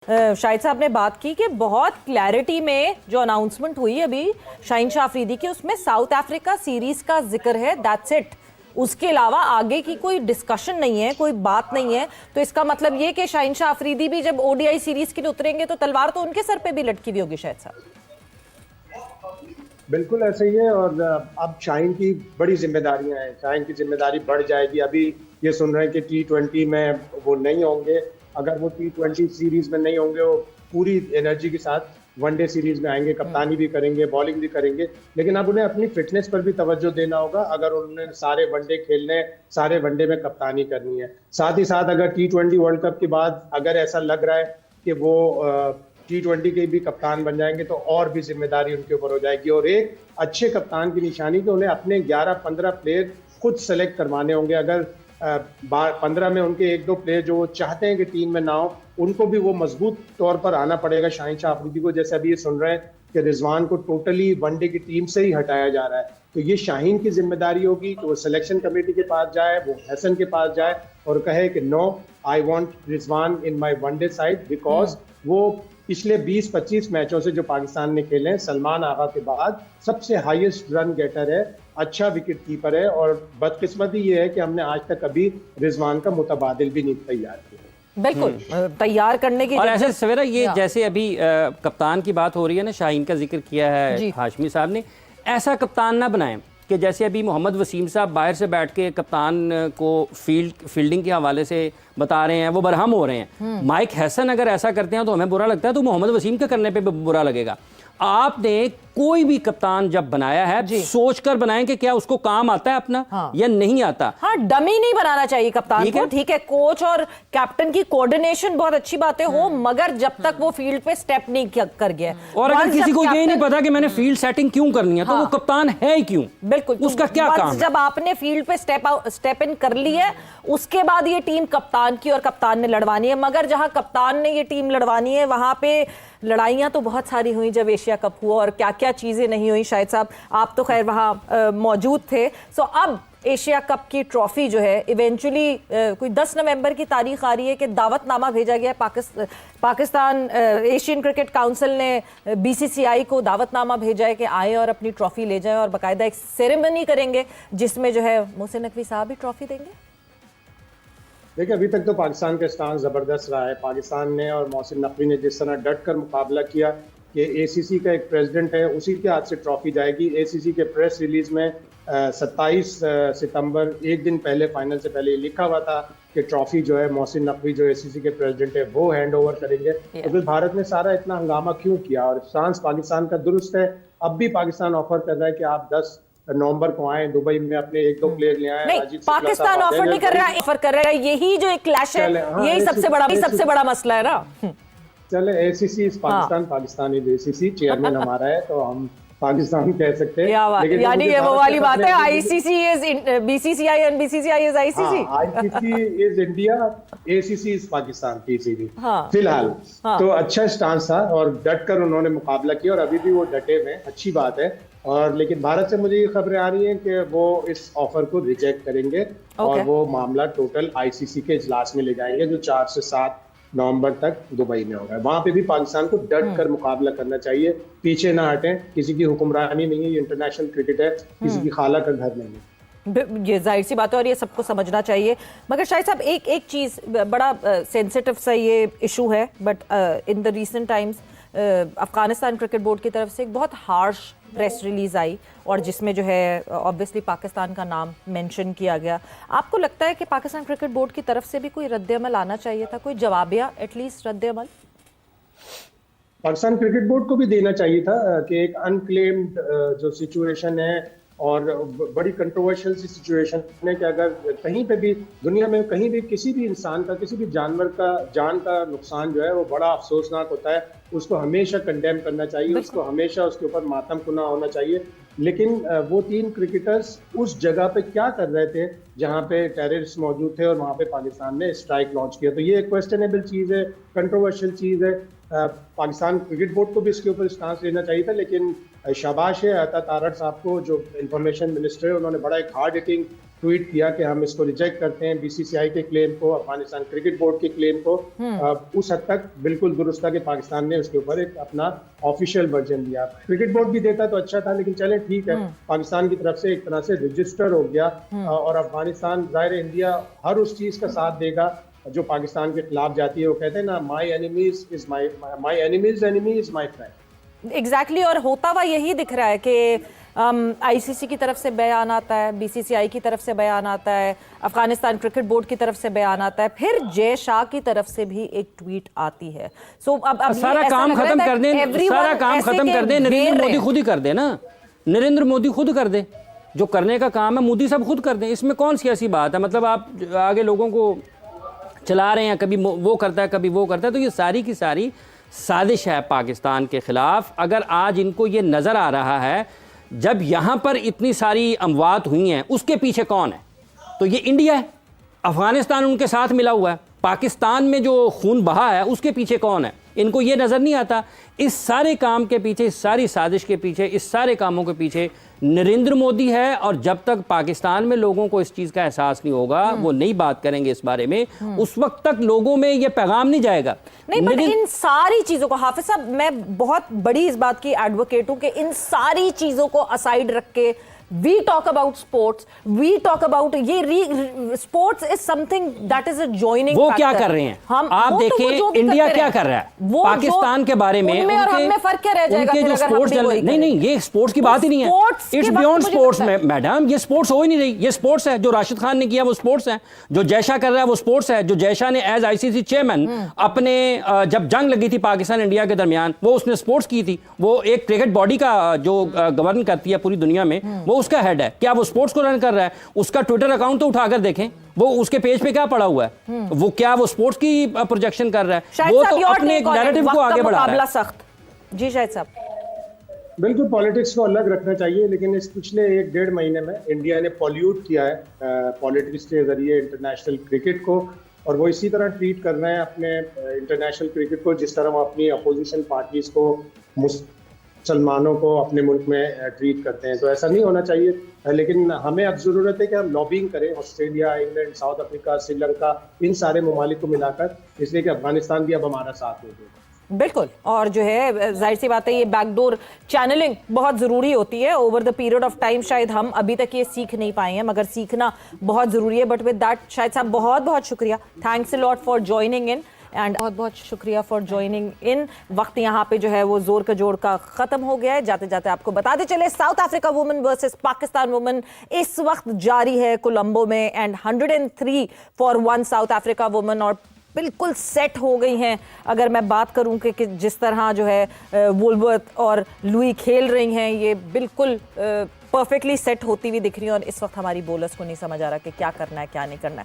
शाहिद साहब ने बात की कि बहुत क्लैरिटी में जो अनाउंसमेंट हुई अभी शाहीन शाह अफरीदी की, उसमें साउथ अफ्रीका सीरीज का जिक्र है, दैट्स इट। उसके अलावा आगे की कोई डिस्कशन नहीं है, कोई बात नहीं है। तो इसका मतलब ये कि शाहीन शाह अफरीदी भी जब ओडीआई सीरीज के लिए उतरेंगे तो तलवार तो उनके सर पे भी लटकी हुई होगी शायद साहब। बिल्कुल ऐसे ही है। और अब शाहीन की बड़ी जिम्मेदारियां हैं, शाहीन की जिम्मेदारी बढ़ जाएगी। अभी ये सुन रहे हैं कि T20 में वो नहीं होंगे। अगर वो T20 सीरीज में नहीं होंगे, वो पूरी एनर्जी के साथ वनडे सीरीज में आएंगे, कप्तानी भी करेंगे, बॉलिंग भी करेंगे। लेकिन अब उन्हें अपनी फिटनेस पर भी तवज्जो देना होगा। अगर उन्होंने सारे वनडे खेलने, सारे वनडे में कप्तानी करनी है। साथ ही साथ अगर T20 वर्ल्ड कप के बाद अगर ऐसा लग रहा है कि वो T20 के भी कप्तान बन जाएंगे तो और भी जिम्मेदारी उनके ऊपर हो जाएगी। और एक अच्छे कप्तान की निशानी कि उन्हें अपने 11-15 प्लेयर खुद सेलेक्ट करवाने होंगे। अगर 15 में उनके 1-2 प्लेयर जो चाहते हैं कि टीम में ना हो, उनको भी वो मजबूत तौर पर आना पड़ेगा शाहीन शाह अफरीदी को। जैसे अभी ये सुन रहे हैं कि रिजवान को टोटली वनडे की टीम से ही हटाया जा रहा है, तो ये शाहीन की जिम्मेदारी होगी कि वो सिलेक्शन कमेटी के पास जाए, वो हसन के पास जाए और कहे कि no, I want Rizwan in my one day side, because वो पिछले 20-25 मैचों से जो पाकिस्तान ने खेले हैं, सलमान आगा के बाद सबसे हाईएस्ट रन गेटर है, अच्छा विकेट कीपर है। और बदकिस्मती ये है कि हमने आज तक अभी रिजवान का मुतबादिल भी नहीं तैयार किया। बिल्कुल तैयार करने की। और ऐसे सवेरा ये जैसे अभी कप्तान की बात हो रही है ना, शाहीन का जिक्र किया है हाशमी साहब ने, ऐसा कप्तान ना बनाएं कि जैसे अभी मोहम्मद वसीम साहब बाहर से बैठ के कप्तान को फील्डिंग के हवाले से बता रहे हैं, वो बरहम हो रहे हैं। माइक हैसन अगर ऐसा करते हैं तो हमें बुरा लगता है, तो मोहम्मद वसीम के करने पे भी बुरा लगेगा। आपने कोई भी कप्तान जब बनाया है सोचकर बनाएं कि क्या उसको काम आता है अपना या नहीं आता। हाँ, डमी नहीं बनाना चाहिए कप्तान को। ठीक है, कोच और कैप्टन की कोऑर्डिनेशन बहुत अच्छी बातें हो, मगर जब तक वो फील्ड पे स्टेप नहीं कर गया। और अगर किसी को ये नहीं पता कि मैंने फील्ड सेटिंग क्यों करनी है, तो वो कप्तान है ही क्यों? बिल्कुल, उसका क्या काम? जब आपने फील्ड पे स्टेप इन कर ली है, उसके बाद ये टीम कप्तान की और कप्तान ने लड़वानी है। मगर जहां कप्तान ने ये टीम लड़वानी है, वहां पे लड़ाइयां तो बहुत सारी हुई जब एशिया कप हुआ, और क्या क्या चीजें नहीं हुई। शाहिद साहब, आप तो खैर वहां मौजूद थे। सो अब एशिया कप की ट्रॉफी जो है इवेंचुअली कोई 10 नवंबर की तारीख आ रही है कि दावतनामा भेजा गया है। पाकिस्तान एशियन क्रिकेट काउंसिल ने BCCI को दावतनामा भेजा है कि आए और अपनी ट्रॉफी ले जाएं, और बाकायदा एक सेरेमनी करेंगे जिसमें जो है मोहसिन नकवी साहब भी ट्रॉफी देंगे। देखिए, अभी तक तो पाकिस्तान का स्टांस ज़बरदस्त रहा है। पाकिस्तान ने और मोहसिन नकवी ने जिस तरह डट कर मुकाबला किया कि ACC का एक प्रेसिडेंट है, उसी के हाथ से ट्रॉफी जाएगी। ACC के प्रेस रिलीज में 27 सितंबर, एक दिन पहले, फाइनल से पहले लिखा हुआ था कि ट्रॉफी जो है मोहसिन नकवी जो ACC के प्रेसिडेंट है वो हैंड ओवर करेंगे। तो फिर भारत ने सारा इतना हंगामा क्यों किया? और स्टांस पाकिस्तान का दुरुस्त है। अब भी पाकिस्तान ऑफर कर रहा है कि आप 10 नवंबर को आए, दुबई में अपने 1-2 प्लेयर ले आए। नहीं, पाकिस्तान ऑफर नहीं कर रहा है, ऑफर कर रहा है। यही जो एक क्लैश है, यही सबसे बड़ा मसला है ना। चले, ACC Pakistan, Pakistan is ACC, chairman हमारा है तो हम पाकिस्तान कह सकते हैं। यानी ये वो वाली बात है, ICC is BCCI and BCCI is ICC। ICC is India, ACC is Pakistan, PCB फिलहाल। तो अच्छा स्टांस था और डट कर उन्होंने मुकाबला किया, और अभी भी वो डटे हुए, अच्छी बात है। और लेकिन भारत से मुझे ये खबरें आ रही हैं कि वो इस ऑफर को रिजेक्ट करेंगे और वो मामला टोटल ICC के इजलास में ले जाएंगे, जो 4 से 7 नवंबर तक दुबई में होगा। वहां पे भी पाकिस्तान को डट कर मुकाबला करना चाहिए, पीछे ना हटें। किसी की हुक्मरानी नहीं है, ये इंटरनेशनल क्रिकेट है, किसी की खाला का घर नहीं है। ये जाहिर सी बात है और ये सबको समझना चाहिए। मगर शायद साहब एक चीज़, बड़ा सेंसिटिव सा ये इशू है, but in the recent times Afghanistan cricket board की तरफ से एक बहुत हार्श प्रेस रिलीज आई, और जिसमें जो है ऑब्वियसली पाकिस्तान का नाम मेंशन किया गया। आपको लगता है कि पाकिस्तान क्रिकेट बोर्ड की तरफ से भी कोई रद्द-ए-अमल आना चाहिए था, कोई जवाबिया एटलीस्ट रद्द-ए-अमल? पाकिस्तान क्रिकेट बोर्ड को भी देना चाहिए था कि एक अनक्लेम्ड जो सिचुएशन है और बड़ी कंट्रोवर्शियल सी सिचुएशन है कि अगर कहीं पे भी दुनिया में कहीं भी किसी भी इंसान का, किसी भी जानवर का जान का नुकसान जो है वो बड़ा अफसोसनाक होता है। उसको हमेशा कंडेम करना चाहिए, उसको हमेशा उसके ऊपर मातम कुना होना चाहिए। लेकिन वो 3 क्रिकेटर्स उस जगह पे क्या कर रहे थे जहां पे टेररिस्ट मौजूद थे, और वहां पे पाकिस्तान ने स्ट्राइक लॉन्च किया। तो ये क्वेश्चनेबल चीज़ है, कंट्रोवर्शियल चीज़ है। पाकिस्तान क्रिकेट बोर्ड को भी इसके ऊपर स्टांस लेना चाहिए था। लेकिन शाबाश है अता तारड़ साहब को, जो इंफॉर्मेशन मिनिस्टर है, उन्होंने बड़ा एक हार्ड हिटिंग ट्वीट किया कि हम इसको रिजेक्ट करते हैं, बीसीसीआई के क्लेम को, अफगानिस्तान क्रिकेट बोर्ड के क्लेम को। उस हद तक बिल्कुल दुरुस्त था कि पाकिस्तान ने उसके ऊपर एक अपना ऑफिशियल वर्जन दिया। क्रिकेट बोर्ड भी देता तो अच्छा था, लेकिन चले ठीक है, पाकिस्तान की तरफ से एक तरह से रजिस्टर हो गया। और अफगानिस्तान, जाहिर है इंडिया हर उस चीज का साथ देगा जो पाकिस्तान के खिलाफ जाती है। वो कहते हैं ना, my enemies is my enemies enemy is my friend. Exactly और होता हुआ यही दिख रहा है कि आईसीसी की तरफ से बयान आता है, बीसीसीआई की तरफ से बयान आता है, अफगानिस्तान क्रिकेट बोर्ड की तरफ से बयान आता है, फिर जय शाह की तरफ से भी एक ट्वीट आती है। सो अब सारा काम खत्म कर दें, सारा काम खत्म कर दें, नरेंद्र मोदी खुद ही कर दे ना, नरेंद्र मोदी खुद कर दे, जो करने का काम है मोदी साहब खुद कर दें। इसमें कौन सी ऐसी बात है? मतलब आप आगे लोगों को चला रहे हैं, कभी वो करता है कभी वो करता है, तो ये सारी की सारी साजिश है पाकिस्तान के खिलाफ। अगर आज इनको ये नज़र आ रहा है जब यहाँ पर इतनी सारी अमवात हुई हैं, उसके पीछे कौन है? तो ये इंडिया है, अफगानिस्तान उनके साथ मिला हुआ है, पाकिस्तान में जो खून बहा है उसके पीछे कौन है? इनको ये नज़र नहीं आता। इस सारे काम के पीछे, इस सारी साजिश के पीछे, इस सारे कामों के पीछे नरेंद्र मोदी है। और जब तक पाकिस्तान में लोगों को इस चीज़ का एहसास नहीं होगा, वो नहीं बात करेंगे इस बारे में, उस वक्त तक लोगों में ये पैगाम नहीं जाएगा। नहीं, बट इन सारी चीजों को, हाफिज साहब, मैं बहुत बड़ी इस बात की एडवोकेट हूं कि इन सारी चीजों को असाइड रख के we talk about sports, we talk about ये sports is something that is a joining वो factor। क्या कर रहे हैं आप वो देखें, तो इंडिया क्या कर रहा है पाकिस्तान के बारे में, उनमें और हमें फर्क क्या रह जाएगा? उनके जो स्पोर्ट्स नहीं नहीं, ये स्पोर्ट्स की बात ही नहीं है, इट्स बियॉन्ड स्पोर्ट्स में मैडम। ये स्पोर्ट्स हो ही नहीं रही, ये स्पोर्ट्स है। जो राशिद खान ने किया वो स्पोर्ट्स है, जो जयशाह कर रहा है वो स्पोर्ट्स है। जो जयशाह ने एज आईसीसी चेयरमैन अपने जब जंग लगी थी पाकिस्तान इंडिया के दरमियान, वो उसने स्पोर्ट्स की थी। वो एक क्रिकेट बॉडी का जो गवर्न करती है पूरी दुनिया में, वो उसका हेड है। क्या वो स्पोर्ट्स को रन कर रहा है? उसका ट्विटर अकाउंट तो उठाकर देखें, वो उसके पेज पे क्या पड़ा हुआ है, वो क्या वो स्पोर्ट्स की प्रोजेक्शन कर रहा है? वो तो अपने एक नैरेटिव को आगे बढ़ा रहा है। सख्त जी शाहिद साहब, बिल्कुल पॉलिटिक्स को अलग रखना चाहिए, लेकिन इस पिछले 1-1.5 महीने में इंडिया ने पॉल्यूट किया है पॉलिटिक्स के जरिए इंटरनेशनल क्रिकेट को। और वो इसी तरह ट्रीट कर रहे हैं अपने इंटरनेशनल क्रिकेट को जिस तरह वो अपनी अपोजिशन पार्टीज को, मुसलमानों को अपने मुल्क में ट्रीट करते हैं। तो ऐसा नहीं होना चाहिए, लेकिन हमें अब ज़रूरत है कि हम लॉबिंग करें Australia, England, South Africa, Sri Lanka, इन सारे ममालिक को मिलाकर, इसलिए कि अफगानिस्तान भी अब हमारा साथ दे दे। बिल्कुल। और जो है जाहिर सी बात है, ये बैकडोर चैनलिंग बहुत ज़रूरी होती है over the period of time. शायद हम अभी तक ये सीख नहीं पाए हैं, मगर सीखना बहुत ज़रूरी है। बट विद दैट शायद साहब बहुत बहुत शुक्रिया, thanks a lot for joining in and बहुत बहुत शुक्रिया फॉर जॉइनिंग इन। वक्त यहाँ पे जो है वो जोर का जोड़ का ख़त्म हो गया है। जाते जाते आपको बताते चले, south Africa women versus Pakistan women इस वक्त जारी है कोलंबो में, and 103 for 1 south Africa women और बिल्कुल सेट हो गई हैं। अगर मैं बात करूं कि जिस तरह जो है वुलवर्थ और लुई खेल रही हैं, ये बिल्कुल परफेक्टली सेट होती हुई दिख रही हैं। और इस वक्त हमारी बॉलर्स को नहीं समझ आ रहा कि क्या करना है क्या नहीं करना है।